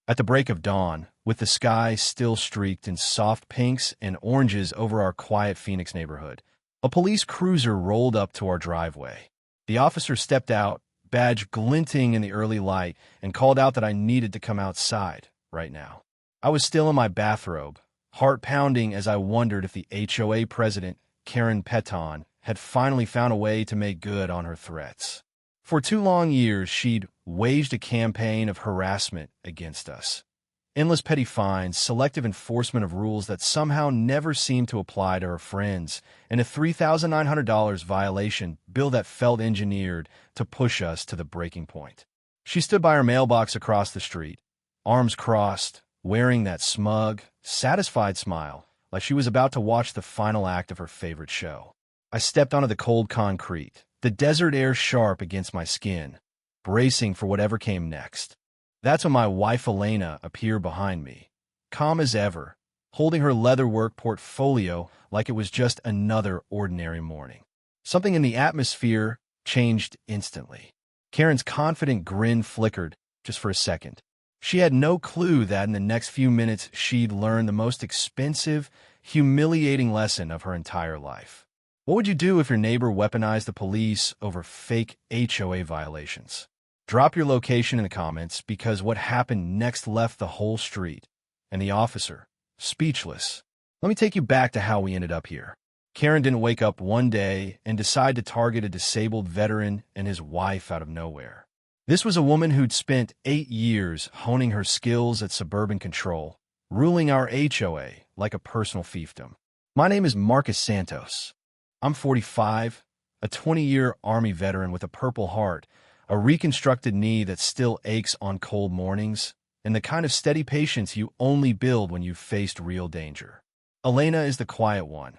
At the break of dawn, with the sky still streaked in soft pinks and oranges over our quiet Phoenix neighborhood, a police cruiser rolled up to our driveway. The officer stepped out, badge glinting in the early light, and called out that I needed to come outside right now. I was still in my bathrobe, heart pounding as I wondered if the HOA president, Karen Peton, had finally found a way to make good on her threats. For 2 long years, she'd waged a campaign of harassment against us. Endless petty fines, selective enforcement of rules that somehow never seemed to apply to her friends, and a $3,900 violation bill that felt engineered to push us to the breaking point. She stood by her mailbox across the street, arms crossed, wearing that smug, satisfied smile, like she was about to watch the final act of her favorite show. I stepped onto the cold concrete, the desert air sharp against my skin, bracing for whatever came next. That's when my wife Elena appeared behind me, calm as ever, holding her leatherwork portfolio like it was just another ordinary morning. Something in the atmosphere changed instantly. Karen's confident grin flickered just for a second. She had no clue that in the next few minutes she'd learn the most expensive, humiliating lesson of her entire life. What would you do if your neighbor weaponized the police over fake HOA violations? Drop your location in the comments, because what happened next left the whole street and the officer speechless. Let me take you back to how we ended up here. Karen didn't wake up one day and decide to target a disabled veteran and his wife out of nowhere. This was a woman who'd spent 8 years honing her skills at suburban control, ruling our HOA like a personal fiefdom. My name is Marcus Santos. I'm 45, a 20-year Army veteran with a Purple Heart, a reconstructed knee that still aches on cold mornings, and the kind of steady patience you only build when you've faced real danger. Elena is the quiet one,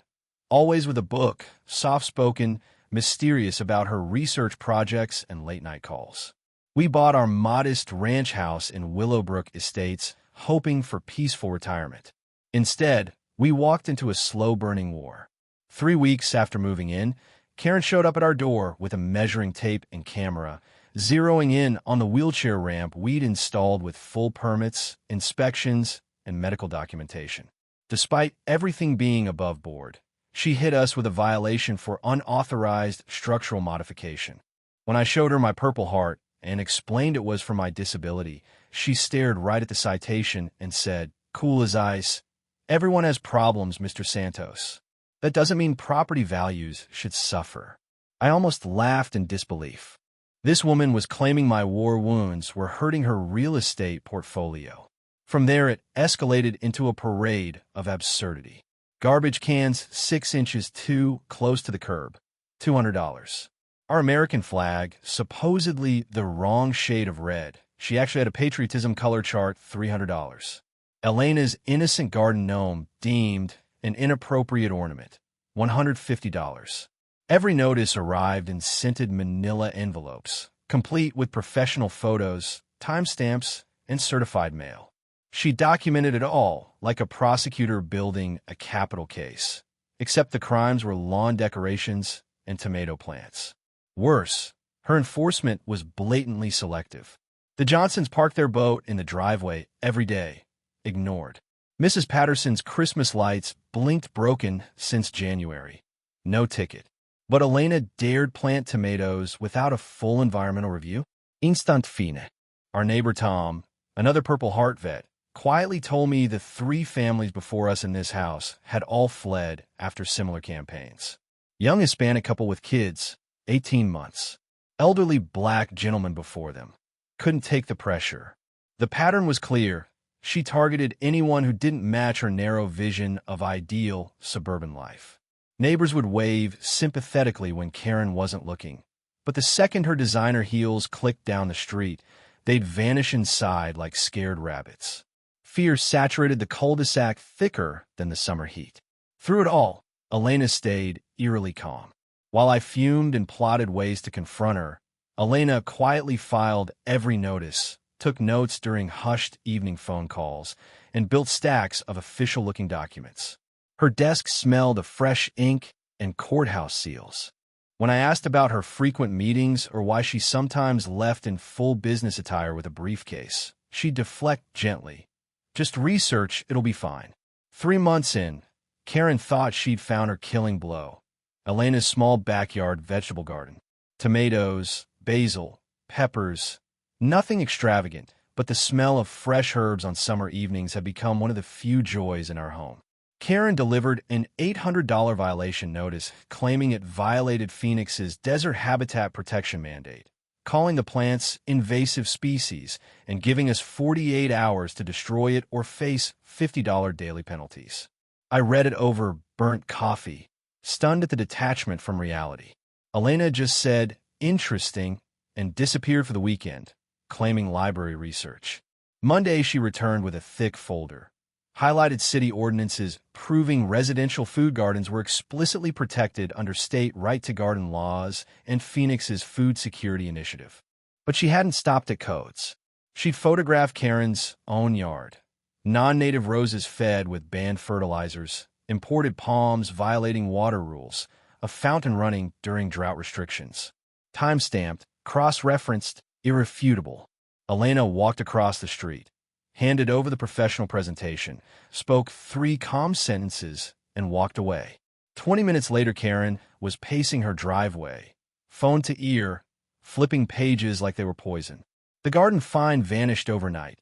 always with a book, soft-spoken, mysterious about her research projects and late-night calls. We bought our modest ranch house in Willowbrook Estates, hoping for peaceful retirement. Instead, we walked into a slow-burning war. 3 weeks after moving in, Karen showed up at our door with a measuring tape and camera, zeroing in on the wheelchair ramp we'd installed with full permits, inspections, and medical documentation. Despite everything being above board, she hit us with a violation for unauthorized structural modification. When I showed her my Purple Heart and explained it was for my disability, she stared right at the citation and said, "Cool as ice. Everyone has problems, Mr. Santos. That doesn't mean property values should suffer." I almost laughed in disbelief. This woman was claiming my war wounds were hurting her real estate portfolio. From there, it escalated into a parade of absurdity. Garbage cans 6 inches too close to the curb, $200. Our American flag, supposedly the wrong shade of red. She actually had a patriotism color chart, $300. Elena's innocent garden gnome, deemed an inappropriate ornament, $150. Every notice arrived in scented manila envelopes, complete with professional photos, timestamps, and certified mail. She documented it all like a prosecutor building a capital case, except the crimes were lawn decorations and tomato plants. Worse, her enforcement was blatantly selective. The Johnsons parked their boat in the driveway every day, ignored. Mrs. Patterson's Christmas lights blinked broken since January. No ticket. But Elena dared plant tomatoes without a full environmental review? Instant fine. Our neighbor Tom, another Purple Heart vet, quietly told me the 3 families before us in this house had all fled after similar campaigns. Young Hispanic couple with kids, 18 months. Elderly black gentleman before them. Couldn't take the pressure. The pattern was clear. She targeted anyone who didn't match her narrow vision of ideal suburban life. Neighbors would wave sympathetically when Karen wasn't looking, but the second her designer heels clicked down the street, they'd vanish inside like scared rabbits. Fear saturated the cul-de-sac thicker than the summer heat. Through it all, Elena stayed eerily calm. While I fumed and plotted ways to confront her, Elena quietly filed every notice, took notes during hushed evening phone calls, and built stacks of official-looking documents. Her desk smelled of fresh ink and courthouse seals. When I asked about her frequent meetings or why she sometimes left in full business attire with a briefcase, she'd deflect gently. Just research, it'll be fine. 3 months in, Karen thought she'd found her killing blow. Elena's small backyard vegetable garden. Tomatoes, basil, peppers. Nothing extravagant, but the smell of fresh herbs on summer evenings had become one of the few joys in our home. Karen delivered an $800 violation notice claiming it violated Phoenix's desert habitat protection mandate, calling the plants invasive species and giving us 48 hours to destroy it or face $50 daily penalties. I read it over burnt coffee, stunned at the detachment from reality. Elena just said, "Interesting," and disappeared for the weekend, claiming library research. Monday, she returned with a thick folder. Highlighted city ordinances proving residential food gardens were explicitly protected under state right-to-garden laws and Phoenix's food security initiative. But she hadn't stopped at codes. She'd photographed Karen's own yard. Non-native roses fed with banned fertilizers, imported palms violating water rules, a fountain running during drought restrictions. Time-stamped, cross-referenced, irrefutable. Elena walked across the street, handed over the professional presentation, spoke 3 calm sentences, and walked away. 20 minutes later, Karen was pacing her driveway, phone to ear, flipping pages like they were poison. The garden fine vanished overnight.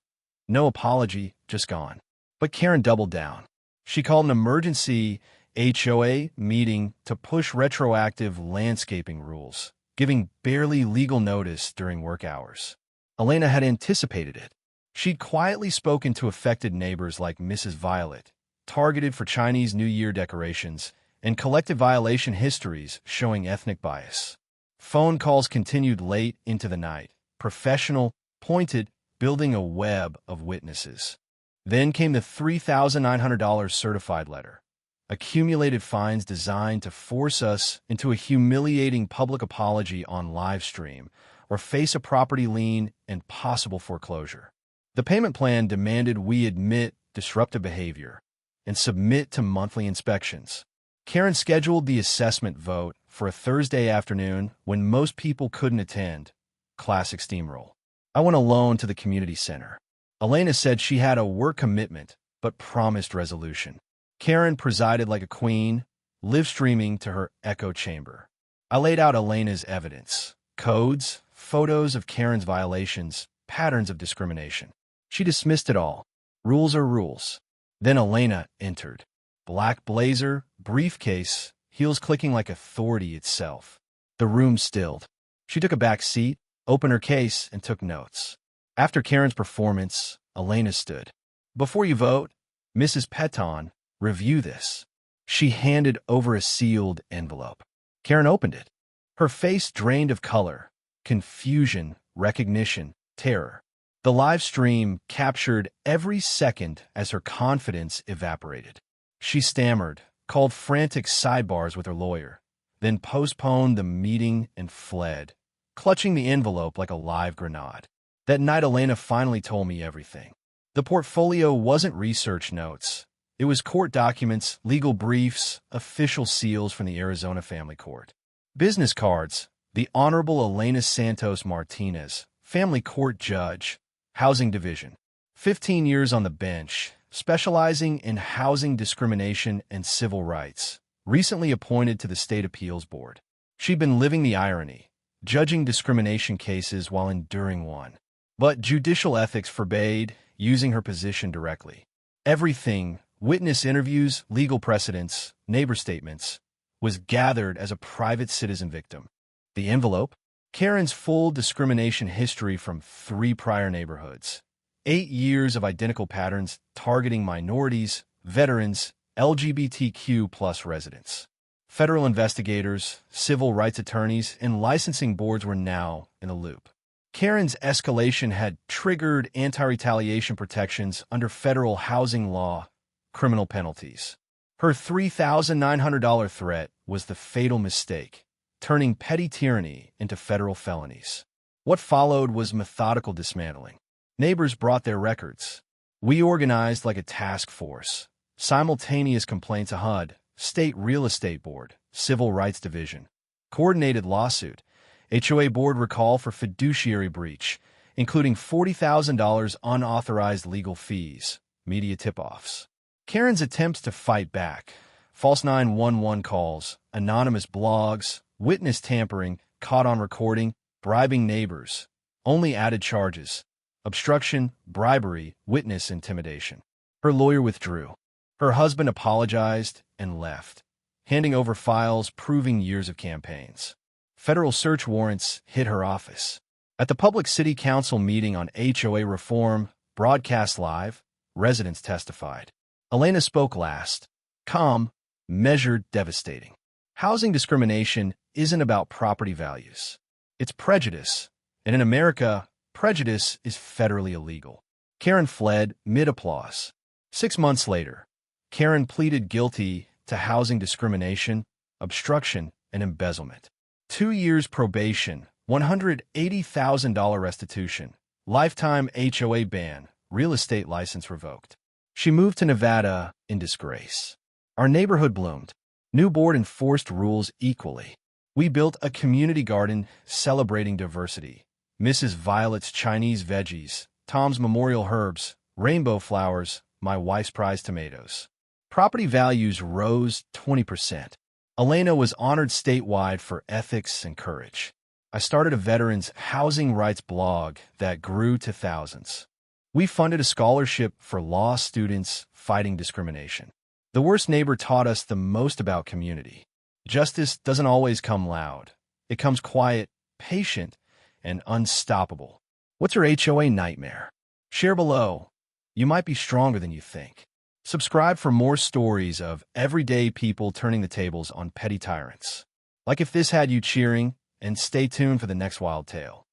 No apology, just gone. But Karen doubled down. She called an emergency HOA meeting to push retroactive landscaping rules, giving barely legal notice during work hours. Elena had anticipated it. She'd quietly spoken to affected neighbors like Mrs. Violet, targeted for Chinese New Year decorations, and collected violation histories showing ethnic bias. Phone calls continued late into the night, professional, pointed, building a web of witnesses. Then came the $3,900 certified letter, accumulated fines designed to force us into a humiliating public apology on live stream or face a property lien and possible foreclosure. The payment plan demanded we admit disruptive behavior and submit to monthly inspections. Karen scheduled the assessment vote for a Thursday afternoon when most people couldn't attend. Classic steamroll. I went alone to the community center. Elena said she had a work commitment, but promised resolution. Karen presided like a queen, live streaming to her echo chamber. I laid out Elena's evidence, codes, photos of Karen's violations, patterns of discrimination. She dismissed it all. Rules are rules. Then Elena entered. Black blazer, briefcase, heels clicking like authority itself. The room stilled. She took a back seat, opened her case, and took notes. After Karen's performance, Elena stood. "Before you vote, Mrs. Peton, review this." She handed over a sealed envelope. Karen opened it. Her face drained of color, confusion, recognition, terror. The live stream captured every second as her confidence evaporated. She stammered, called frantic sidebars with her lawyer, then postponed the meeting and fled, clutching the envelope like a live grenade. That night, Elena finally told me everything. The portfolio wasn't research notes. It was court documents, legal briefs, official seals from the Arizona Family Court. Business cards, the Honorable Elena Santos Martinez, Family Court Judge, Housing Division. 15 years on the bench, specializing in housing discrimination and civil rights. Recently appointed to the State Appeals Board. She'd been living the irony, judging discrimination cases while enduring one. But judicial ethics forbade using her position directly. Everything, witness interviews, legal precedents, neighbor statements, was gathered as a private citizen victim. The envelope? Karen's full discrimination history from 3 prior neighborhoods. 8 years of identical patterns targeting minorities, veterans, LGBTQ+ residents. Federal investigators, civil rights attorneys, and licensing boards were now in the loop. Karen's escalation had triggered anti-retaliation protections under federal housing law, criminal penalties. Her $3,900 threat was the fatal mistake, turning petty tyranny into federal felonies. What followed was methodical dismantling. Neighbors brought their records. We organized like a task force. Simultaneous complaints to HUD, State Real Estate Board, Civil Rights Division. Coordinated lawsuit. HOA board recall for fiduciary breach. including $40,000 unauthorized legal fees, media tip-offs. Karen's attempts to fight back, false 911 calls, anonymous blogs, witness tampering, caught on recording, bribing neighbors, only added charges, obstruction, bribery, witness intimidation. Her lawyer withdrew. Her husband apologized and left, handing over files proving years of campaigns. Federal search warrants hit her office. At the public city council meeting on HOA reform, broadcast live, residents testified. Elena spoke last. Calm, measured, devastating. Housing discrimination isn't about property values. It's prejudice. And in America, prejudice is federally illegal. Karen fled mid-applause. 6 months later, Karen pleaded guilty to housing discrimination, obstruction, and embezzlement. 2 years probation, $180,000 restitution, lifetime HOA ban, real estate license revoked. She moved to Nevada in disgrace. Our neighborhood bloomed. New board enforced rules equally. We built a community garden celebrating diversity. Mrs. Violet's Chinese veggies, Tom's memorial herbs, rainbow flowers, my wife's prize tomatoes. Property values rose 20%. Elena was honored statewide for ethics and courage. I started a veterans' housing rights blog that grew to thousands. We funded a scholarship for law students fighting discrimination. The worst neighbor taught us the most about community. Justice doesn't always come loud. It comes quiet, patient, and unstoppable. What's your HOA nightmare? Share below. You might be stronger than you think. Subscribe for more stories of everyday people turning the tables on petty tyrants. Like if this had you cheering, and stay tuned for the next wild tale.